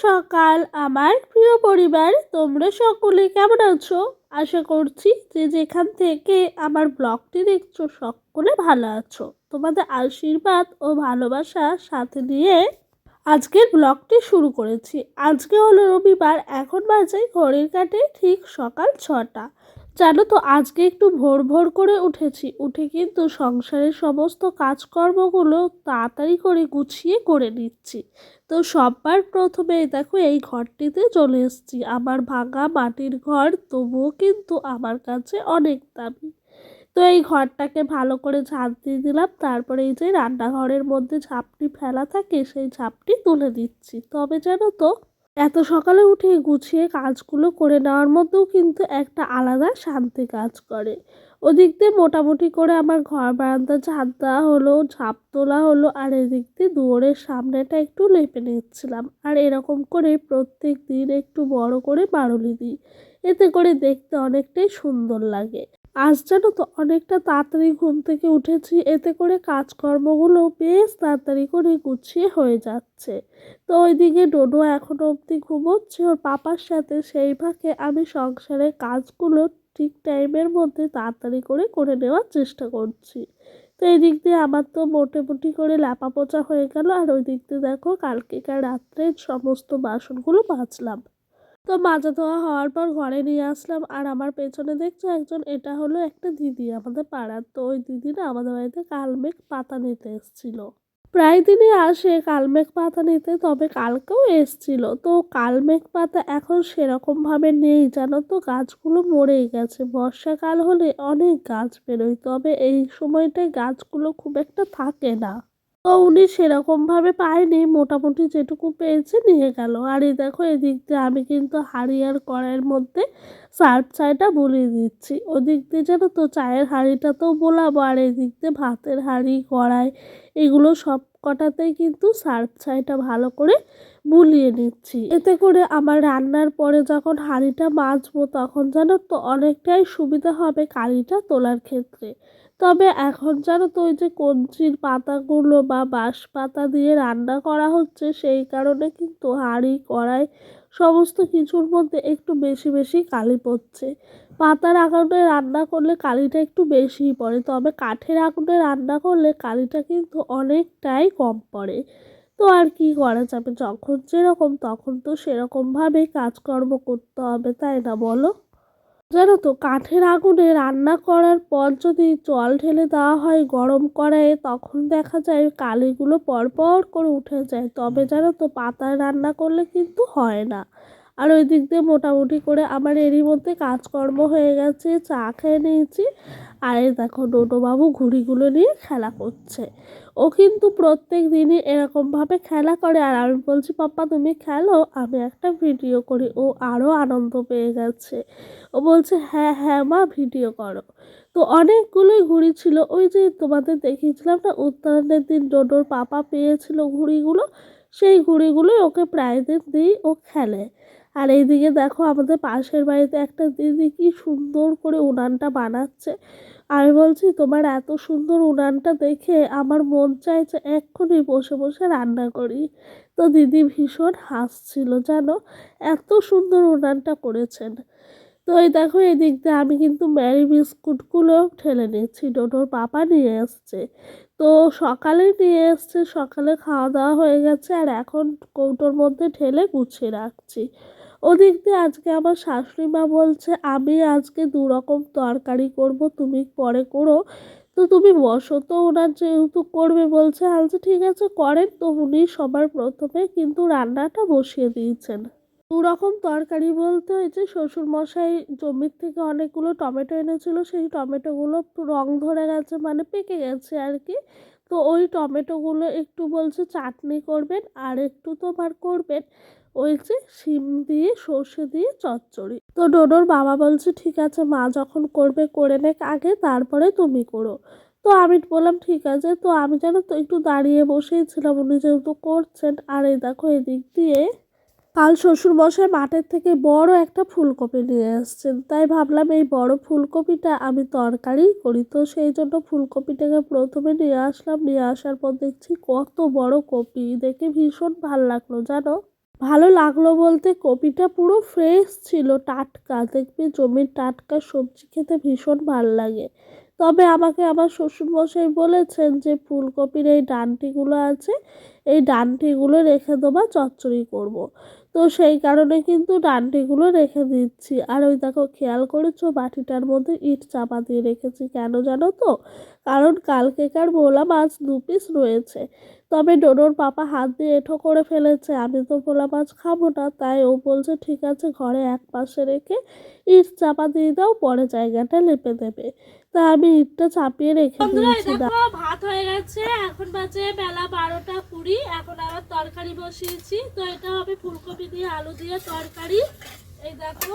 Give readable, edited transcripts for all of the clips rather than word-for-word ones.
সকাল আমার প্রিয় পরিবার, তোমরা সকলে কেমন আছো? আশা করছি যে যেখান থেকে আমার ব্লগটি দেখছো সকলে ভালো আছো। তোমাদের আশীর্বাদ ও ভালোবাসা সাথে নিয়ে আজকের ব্লগটি শুরু করেছি। আজকে হলো রবিবার, এখন বাজে ঘড়ির কাঁটে ঠিক সকাল 6টা। জানো তো আজকে একটু ভোর ভোর করে উঠেছি, উঠে কিন্তু সংসারের সমস্ত কাজকর্মগুলো তাড়াতাড়ি করে গুছিয়ে করে নিচ্ছি। তো সবার প্রথমে দেখো এই ঘরটিতে চলে এসেছি, আমার ভাঙা মাটির ঘর, তবুও কিন্তু আমার কাছে অনেক দামি। তো এই ঘরটাকে ভালো করে ঝাঁট দিয়ে দিলাম, তারপরে এই যে রান্নাঘরের মধ্যে ঝাঁপটি ফেলা থাকে সেই ঝাঁপটি তুলে দিচ্ছি। তবে জানো তো এত সকালে উঠে গুছিয়ে কাজগুলো করে নেওয়ার মধ্যেও কিন্তু একটা আলাদা শান্তি কাজ করে। ওদিক দিয়ে মোটামুটি করে আমার ঘর বারান্দা ঝাঁট দেওয়া হলো, ঝাঁপ তোলা হলো, আর এদিক দিয়ে দুয়ারের সামনেটা একটু লেপে নিচ্ছিলাম। আর এরকম করে প্রত্যেক দিন একটু বড় করে মারুলি দিই, এতে করে দেখতে অনেকটাই সুন্দর লাগে। আজ জানো তো অনেকটা তাড়াতাড়ি ঘুম থেকে উঠেছি, এতে করে কাজকর্মগুলো বেশ তাড়াতাড়ি করে গুছিয়ে হয়ে যাচ্ছে। তো ওইদিকে ডোডো এখনো অবধি ঘুমোচ্ছে ওর পাপার সাথে, সেই ফাঁকে আমি সংসারের কাজগুলো ঠিক টাইমের মধ্যে তাড়াতাড়ি করে করে নেওয়ার চেষ্টা করছি। তো এই দিক দিয়ে আমার তো মোটামুটি করে ল্যাপা পোচা হয়ে গেল, আর ওই দিক দিয়ে দেখো কালকেকার রাত্রে সমস্ত বাসনগুলো মাজলাম। তো মাজা ধোয়া হওয়ার পর ঘরে নিয়ে আসলাম, আর আমার পেছনে দেখছো একজন, এটা হলো একটা দিদি আমাদের পাড়ার। তো ওই দিদি না আমাদের বাড়িতে কালমেঘ পাতা নিতে এসেছিল। প্রায় দিনই আসে কালমেঘ পাতা নিতে, তবে কালকেও এসছিল। তো কালমেঘ পাতা এখন সেরকম ভাবে নেই জানো তো, গাছগুলো মরেই গেছে। বর্ষাকাল হলে অনেক গাছ বেরোয়, তবে এই সময়টায় গাছগুলো খুব একটা থাকে না। তো উনি সেরকম ভাবে পায়নি, মোটামুটি যেটুকু পেয়েছে নিয়ে গেল। আর এই দেখো এদিক দিয়ে আমি কিন্তু হাঁড়ি আর কড়াইয়ের মধ্যে সার্ফ ছাইটা বলিয়ে দিচ্ছি। ওদিক দিয়ে জানো তো চায়ের হাঁড়িটাতেও বোলাবো, আর এদিক দিয়ে ভাতের হাঁড়ি কড়াই এগুলো সব কটাতেই কিন্তু সার্ফ ছাইটা ভালো করে বুলিয়ে নিচ্ছি। এতে করে আমার রান্নার পরে যখন হাঁড়িটা মাজবো তখন জানো তো অনেকটাই সুবিধা হবে কালিটা তোলার ক্ষেত্রে। তবে এখন জানো তো ওই যে কঞ্চির পাতাগুলো বা বাঁশ পাতা দিয়ে রান্না করা হচ্ছে, সেই কারণে কিন্তু হাঁড়ি কড়াই সমস্ত কিছুর মধ্যে একটু বেশি বেশি কালি পড়ছে। পাতার আগুনে রান্না করলে কালিটা একটু বেশিই পড়ে, তবে কাঠের আগুনে রান্না করলে কালিটা কিন্তু অনেকটাই কম পড়ে। তো আর কি করা যাবে, যখন যেরকম তখন তো সেরকমভাবেই কাজকর্ম করতে হবে, তাই না বলো? জানো তো কাঠের আগুনে রান্না করার পর যদি জল ঢেলে দেওয়া হয় গরম কড়াইয়ে, তখন দেখা যায় কালিগুলো পরপর করে উঠে যায়। তবে জানো তো পাতায় রান্না করলে কিন্তু হয় না। আর ওই দিক দিয়ে মোটামুটি করে আমার এরই মধ্যে কাজকর্ম হয়ে গেছে, চা খেয়ে নিয়েছি। আর এই দেখো ডোডো বাবু ঘুড়িগুলো নিয়ে খেলা করছে। ও কিন্তু প্রত্যেক দিনই এরকমভাবে খেলা করে, আর আমি বলছি পাপ্পা তুমি খেলো, আমি একটা ভিডিও করি। ও আরও আনন্দ পেয়ে গেছে। ও বলছে হ্যাঁ হ্যাঁ মা ভিডিও করো। তো অনেকগুলোই ঘুড়ি ছিল, ওই যে তোমাদের দেখিয়েছিলাম না উত্তরায়ণের দিন ডোডোর পাপা পেয়েছিল ঘুড়িগুলো, সেই ঘুড়িগুলোই ওকে প্রায় দিন দিই, ও খেলে। আর এইদিকে দেখো আমাদের পাশের বাড়িতে একটা দিদি কি সুন্দর করে উনানটা বানাচ্ছে। আমি বলছি তোমার এত সুন্দর উনানটা দেখে আমার মন চাইছে এক্ষুনি বসে বসে রান্না করি। তো দিদি ভীষণ হাসছিল জানো, এত সুন্দর উনানটা করেছেন। তো এই দেখো এদিক দিয়ে আমি কিন্তু ম্যারি বিস্কুটগুলো ঠেলে নিচ্ছি, ডোডোর পাপা নিয়ে এসছে। তো সকালে নিয়ে এসছে, সকালে খাওয়া দাওয়া হয়ে গেছে, আর এখন কৌটোর মধ্যে ঢেলে গুছিয়ে রাখছি। ওদিক দিয়ে আজকে আমার শাশুড়ি মা বলছে আমি আজকে 2 রকম তরকারি করব, তুমি পরে করো। তো তুমি বসো, তো ওনার যেহেতু করবে বলছে, আচ্ছা ঠিক আছে করেন। তো উনি সবার প্রথমে কিন্তু রান্নাটা বসিয়ে দিয়েছেন। 2 রকম তরকারি বলতে হয়েছে শ্বশুরমশাই জমির থেকে অনেকগুলো টমেটো এনেছিল, সেই টমেটোগুলো রং ধরে গেছে মানে পেকে গেছে আর কি। তো ওই টমেটোগুলো একটু বলছে চাটনি করবেন, আর একটু তোমার করবেন ওই যে শিম দিয়ে সর্ষে দিয়ে চচ্চড়ি। তো ডোডোর বাবা বলছে ঠিক আছে মা যখন করবে করে নেক আগে, তারপরে তুমি করো। তো আমি বললাম ঠিক আছে। তো আমি জানো তো একটু দাঁড়িয়ে বসেছিলাম উনি যেহেতু করছেন। আর এই দেখো এদিক দিয়ে কাল শ্বশুরমশাই মাঠের থেকে বড় একটা ফুলকপি নিয়ে এসেছেন, তাই ভাবলাম এই বড় ফুলকপিটা আমি তরকারি করি। তো সেই জন্য ফুলকপিটাকে প্রথমে নিয়ে আসলাম, নিয়ে আসার পর দেখছি কত বড় কপি, দেখে ভীষণ ভাল লাগলো জানো। ভালো লাগলো বলতে কপিটা পুরো ফ্রেশ ছিল, টাটকা। দেখবে জমির টাটকা সবজি খেতে ভীষণ ভাল লাগে। তবে আমাকে আমার শ্বশুরমশাই বলেছেন যে ফুলকপির এই ডাঁটিগুলো আছে, এই ডাঁটিগুলো রেখে দেবা, চচ্চড়ি করব। তো সেই কারণে কিন্তু ডাঁটিগুলো রেখে দিচ্ছি। আর ওই দেখো খেয়াল করেছো বাটিটার মধ্যে ইট চাপা দিয়ে রেখেছি, কেন জানো তো? কারণ কালকেকার ভোলা মাছ 2 পিস রয়েছে। তবে ডোডোর পাপা হাত দিয়ে এঁঠো করে ফেলেছে, আমি তো ভোলা মাছ খাবো না, তাই ও বলছে ঠিক আছে ঘরে এক পাশে রেখে ইট চাপা দিয়ে দাও, পরে জায়গাটা লেপে দেবে। তা আমি ইটটা চাপিয়ে রেখে দিয়েছি। দেখো ভাত হয়ে গেছে, এখন বাজে বেলা 12টা 20। এখন আবার তরকারি বসিয়েছি, তো এটা হবে ফুলকপি দিয়ে আলু দিয়ে তরকারি। এই দেখো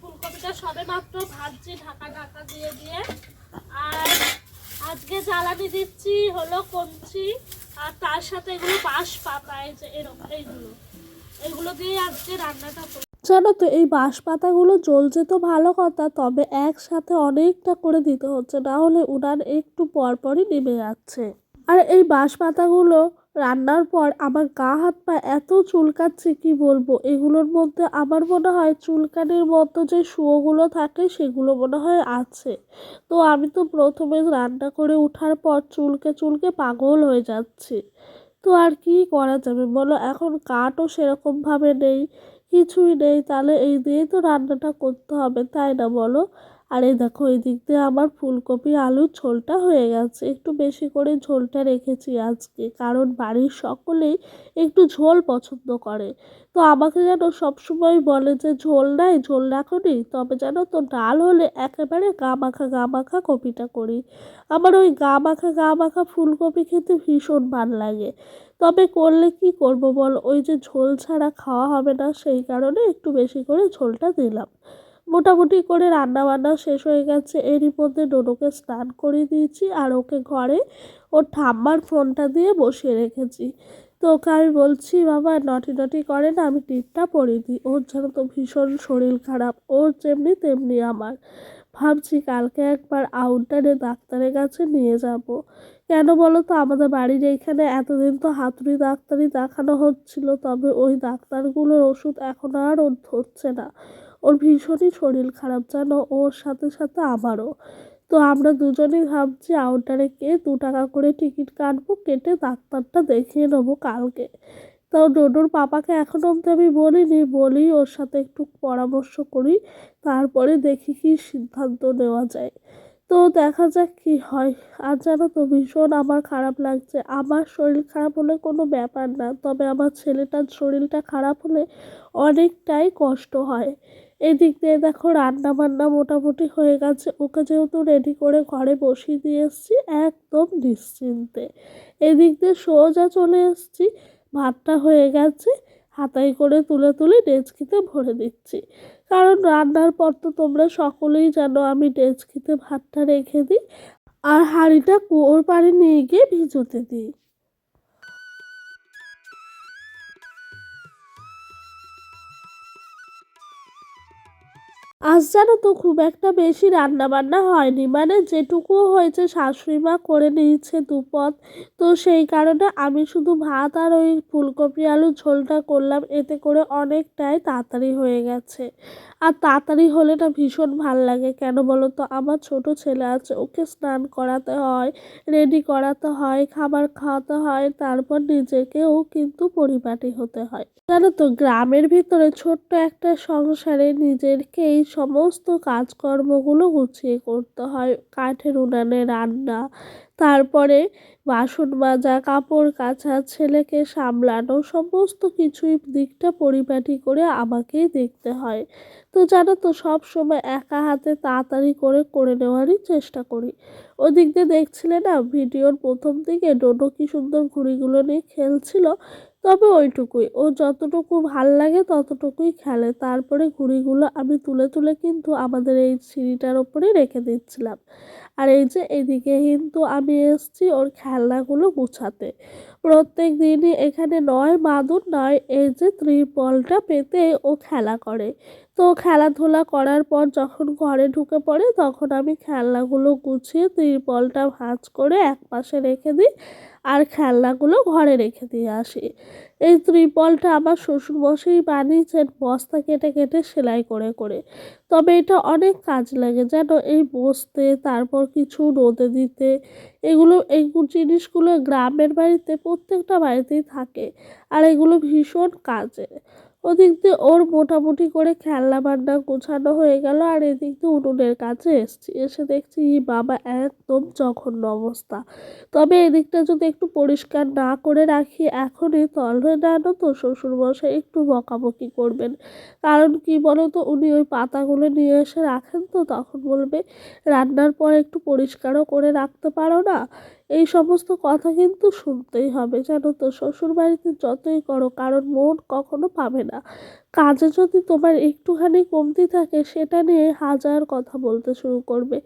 ফুলকপিটা সবে মাত্র ভাজছি ঢাকা ঢাকা দিয়ে দিয়ে। আর আজকে জ্বালানি দিচ্ছি হলো কঞ্চি, আর তার সাথে এগুলো বাঁশ পাতা, এই যে এরকম এগুলো দিয়ে আজকে রান্নাটা করব। জানো তো এই বাঁশ পাতাগুলো জ্বলছে তো ভালো কথা, তবে একসাথে অনেকটা করে দিতে হচ্ছে, না হলে উনান একটু পরপরই নেমে যাচ্ছে। আর এই বাঁশ পাতাগুলো রান্নার পর আমার গা হাত পা এত চুলকাচ্ছে কি বলবো। এগুলোর মধ্যে আমার মনে হয় চুলকানির মতো যে শুয়োগুলো থাকে সেগুলো মনে হয় আছে। তো আমি তো প্রথমে রান্না করে ওঠার পর চুলকে চুলকে পাগল হয়ে যাচ্ছি। তো আর কি করা যাবে বলো, এখন কাঠও সেরকমভাবে নেই, কিছুই নেই, তাহলে এই দিয়েই তো রান্নাটা করতে হবে, তাই না বলো? আর এই দেখো এই দিক দিয়ে আমার ফুলকপি আলুর ঝোলটা হয়ে গেছে। একটু বেশি করে ঝোলটা রেখেছি আজকে, কারণ বাড়ির সকলেই একটু ঝোল পছন্দ করে। তো আমাকে যেন সবসময় বলে যে ঝোল নাই, ঝোল রাখোনি, তবে যেন তো ডাল হলে একেবারে গা মাখা কপিটা করি। আমার ওই গা মাখা ফুলকপি খেতে ভীষণ ভাল লাগে। তবে করলে কি করব বল, ওই যে ঝোল ছাড়া খাওয়া হবে না, সেই কারণে একটু বেশি করে ঝোলটা দিলাম। মোটামুটি করে রান্না বান্না শেষ হয়ে গেছে, এরই মধ্যে ডোডোকে স্নান করিয়ে দিয়েছি, আর ওকে ঘরে ওর ঠাম্মার ফোনটা দিয়ে বসিয়ে রেখেছি। তো ওকে আমি বলছি বাবা নটি নটি করে না, আমি টিপটা পরিয়ে দিই, ওর যেন তো ভীষণ শরীর খারাপ, ওর যেমনি তেমনি আমার। ভাবছি কালকে একবার আউটডোরে ডাক্তারের কাছে নিয়ে যাব। কেন বলো তো, আমাদের বাড়ির এইখানে এতদিন তো হাতুড়ি ডাক্তারি দেখানো হচ্ছিল, তবে ওই ডাক্তারগুলোর ওষুধ এখন আর ওর ধরছে না। ওর ভীষণই শরীর খারাপ জানো, ওর সাথে সাথে আমারও। তো আমরা দুজনেই ভাবছি আউটডোরে গিয়ে 2 টাকা করে টিকিট কাটবো, কেটে ডাক্তারটা দেখিয়ে নেবো কালকে। তো ডোডোর পাপাকে এখনো অবধি আমি বলিনি, বলি ওর সাথে একটু পরামর্শ করি, তারপরে দেখি কি সিদ্ধান্ত নেওয়া যায়। তো দেখা যাক কি হয়। আর জানো তো ভীষণ আমার খারাপ লাগছে, আমার শরীর খারাপ হলে কোনো ব্যাপার না, তবে আমার ছেলেটার শরীরটা খারাপ হলে অনেকটাই কষ্ট হয়। এদিক দিয়ে দেখো রান্না বান্না মোটামুটি হয়ে গেছে, ওকে যেহেতু রেডি করে ঘরে বসিয়ে দিয়ে এসেছি একদম নিশ্চিন্তে। এদিক দিয়ে সোজা চলে এসেছি, ভাতটা হয়ে গেছে, হাতায় করে তুলে তুলে ডেচকিতে ভরে দিচ্ছি। কারণ রান্নার পর তো তোমরা সকলেই জানো আমি ডেচকিতে ভাতটা রেখে দিই, আর হাঁড়িটা কুয়োর পাড়ে নিয়ে গিয়ে ভিজোতে দিই। আজ জানো তো খুব একটা বেশি রান্না বান্না হয়নি, মানে যেটুকুও হয়েছে শাশুড়ি মা করে নিয়েছে দুপদ। তো সেই কারণে আমি শুধু ভাত আর ওই ফুলকপি আলুর ঝোলটা করলাম, এতে করে অনেকটাই তাড়াতাড়ি হয়ে গেছে। আর তাড়াতাড়ি হলে না ভীষণ ভাল লাগে, কেন বলো তো, আমার ছোট ছেলে আছে, ওকে স্নান করাতে হয়, রেডি করাতে হয়, খাবার খাওয়াতে হয়, তারপর নিজেকেও কিন্তু পরিপাটি হতে হয়। জানো তো গ্রামের ভিতরে ছোট্ট একটা সংসারে নিজেরকেই সমস্ত কাজকর্মগুলো গুছিয়ে করতে হয়, কাঠের উনানে রান্না, তারপরে বাসন মাজা, কাপড় কাচা, ছেলেকে সামলানো, সমস্ত কিছুই দিকটা পরিপাটি করে আমাকেই দেখতে হয়। তো জানো তো সব সময় একা হাতে তাড়াতাড়ি করে করে নেওয়ারই চেষ্টা করি। ওদিক দিয়ে দেখছিলে না ভিডিওর প্রথম দিকে ডোডো কি সুন্দর ঘুড়িগুলো নিয়ে খেলছিল। তো তবে ওইটুকুই, ও যতটুকু ভাল লাগে ততটুকুই খেলে। তারপরে ঘুড়িগুলো আমি তুলে তুলে কিন্তু আমাদের এই সিঁড়িটার ওপরেই রেখে দিচ্ছিলাম। আর এই যে এদিকে কিন্তু আমি এসেছি ওর খেলনাগুলো গুছাতে। প্রত্যেক দিনই এখানে নয় মাদুর নয় এই যে ত্রিপলটা পেতে ও খেলা করে। তো খেলাধুলা করার পর যখন ঘরে ঢুকে পড়ে তখন আমি খেলনাগুলো গুছিয়ে ত্রিপলটা ভাঁজ করে একপাশে রেখে দিই আর খেলনাগুলো ঘরে রেখে দিয়ে আসি। এই ত্রিপলটা আমার শ্বশুরমশাই বানিয়েছেন বস্তা কেটে কেটে সেলাই করে করে। তবে এটা অনেক কাজ লাগে যেন এই বসতে, তারপর কিছু রোদে দিতে। এই জিনিসগুলো গ্রামের বাড়িতে প্রত্যেকটা বাড়িতেই থাকে আর এগুলো ভীষণ কাজের। ওদিক দিয়ে ওর মোটামুটি করে খেলনা বান্না গোছানো হয়ে গেল আর এদিক দিয়ে উনুনের কাছে এসছি, এসে দেখছি বাবা একদম জঘন্য অবস্থা। তবে এদিকটা যদি একটু পরিষ্কার না করে রাখি এখনই তাহলে জানো তো শ্বশুরমশাই একটু বকাবকি করবেন। কারণ কি বলো তো, উনি ওই পাতাগুলো নিয়ে এসে রাখেন তো তখন বলবে রান্নার পর একটু পরিষ্কারও করে রাখতে পারো না। এই সমস্ত কথা কিন্তু শুনতেই হবে জানো তো, শ্বশুরবাড়িতে যতই করো কারণ মন কখনো পাবে না। কাজে যদি তোমার একটুখানি কমতি থাকে সেটা নিয়ে হাজার কথা বলতে শুরু করবে,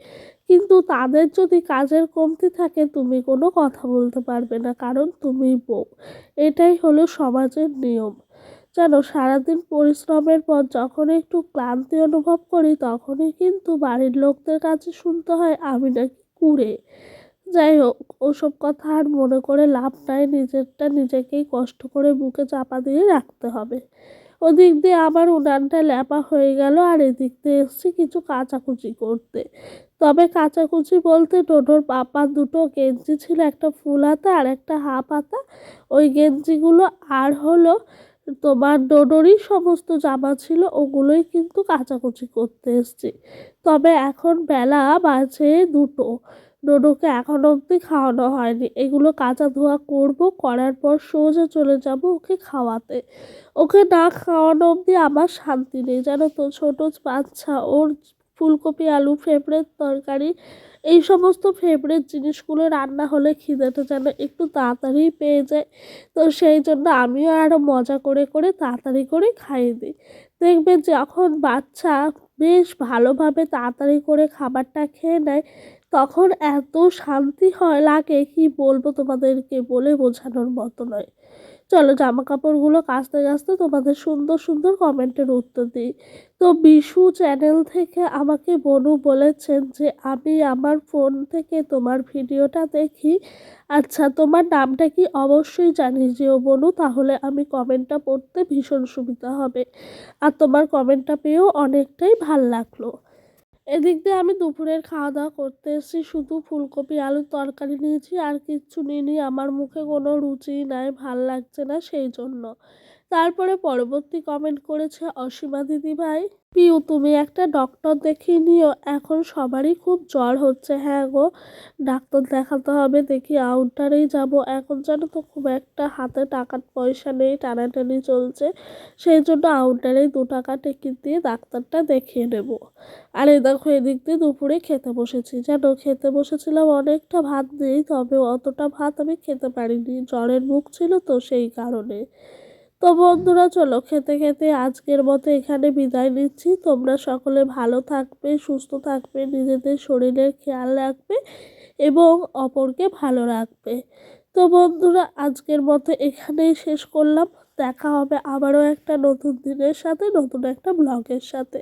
কিন্তু তাদের যদি কাজের কমতি থাকে তুমি কোনো কথা বলতে পারবে না কারণ তুমি বউ। এটাই হলো সমাজের নিয়ম। জানো, সারাদিন পরিশ্রমের পর যখন একটু ক্লান্তি অনুভব করি তখনই কিন্তু বাড়ির লোকদের কাছে শুনতে হয় আমি নাকি কুঁড়ে। যাই হোক, ওসব কথা আর মনে করে লাভ নাই, নিজেরটা নিজেকেই কষ্ট করে বুকে চাপা দিয়ে রাখতে হবে। ওদিক দিয়ে আবার উনানটা ল্যাপা হয়ে গেল আর এদিক দিয়ে এসছি কিছু কাচাকুচি করতে। তবে কাচাকুচি বলতে টোটোর পাপা দুটো গেঞ্জি ছিল, একটা ফুল হাতা আর একটা হাফ হাতা। ওই গেঞ্জিগুলো আর হলো তোমার ডোডোরই সমস্ত জামা ছিল ওগুলোই কিন্তু কাচাকুচি করতে এসছি। তবে এখন বেলা বাজে 2টো, ডোডোকে এখন অবধি খাওয়ানো হয়নি। এগুলো কাচা ধোয়া করব, করার পর সোজা চলে যাব ওকে খাওয়াতে। ওকে না খাওয়ানো অবধি আমার শান্তি নেই জানো তো। ছোট বাচ্চা, ওর ফুলকপি আলু ফেভারিট তরকারি, এই সমস্ত ফেভারিট জিনিসগুলো রান্না হলে খিদেটা যেন একটু তাড়াতাড়ি পেয়ে যায়। তো সেই জন্য আমিও আরও মজা করে করে তাড়াতাড়ি করে খাইয়ে দিই। দেখবে যখন বাচ্চা বেশ ভালোভাবে তাড়াতাড়ি করে খাবারটা খেয়ে নেয় তখন এত শান্তি হয় লাগে কি বলবো তোমাদেরকে, বলে বোঝানোর মতো নয়। চলো জামা কাপড়গুলো কাচতে কাচতে তোমাদের সুন্দর সুন্দর কমেন্টের উত্তর দিই। তো বিশু চ্যানেল থেকে আমাকে বনু বলেছেন যে আমি আমার ফোন থেকে তোমার ভিডিওটা দেখি। আচ্ছা, তোমার নামটা কি অবশ্যই জানিস যে ও বনু, তাহলে আমি কমেন্টটা পড়তে ভীষণ সুবিধা হবে। আর তোমার কমেন্টটা পেয়েও অনেকটাই ভাল লাগলো। এদিক দিয়ে আমি দুপুরের খাওয়া দাওয়া করতে এসেছি, শুধু ফুলকপি আলুর তরকারি নিয়েছি আর কিচ্ছু নিইনি, আমার মুখে কোনো রুচি নাই, ভাল লাগছে না সেই জন্য। তারপরে পরবর্তী কমেন্ট করেছে অসীমা দিদি ভাই, পিউ তুমি একটা ডক্টর দেখিয়ে নিও, এখন সবারই খুব জ্বর হচ্ছে। হ্যাঁ গো, ডাক্তার দেখাতে হবে, দেখি আউটডোরেই যাব। এখন জানো তো খুব একটা হাতে টাকার পয়সা নেই, টানাটানি চলছে, সেই জন্য আউটডোরেই 2 টাকা টিকিট দিয়ে ডাক্তারটা দেখিয়ে নেব। আর এই দেখো এদিক দিয়ে দুপুরে খেতে বসেছি, জানো খেতে বসেছিলাম অনেকটা ভাত দিয়েই, তবে অতটা ভাত আমি খেতে পারিনি, জ্বরের মুখ ছিল তো সেই কারণে। তো বন্ধুরা চলো খেতে খেতে আজকের মতো এখানে বিদায় নিচ্ছি। তোমরা সকলে ভালো থাকবে, সুস্থ থাকবে, নিজেদের শরীরের খেয়াল রাখবে এবং অপরকে ভালো রাখবে। তো বন্ধুরা আজকের মতো এখানেই শেষ করলাম। দেখা হবে আবারও একটা নতুন দিনের সাথে, নতুন একটা ব্লগের সাথে।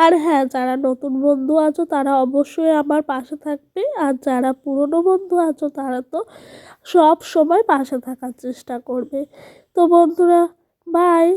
আর হ্যাঁ, যারা নতুন বন্ধু আছো তারা অবশ্যই আমার পাশে থাকবে, আর যারা পুরনো বন্ধু আছো তারা তো সব সময় পাশে থাকার চেষ্টা করবে। তো বন্ধুরা, বাই।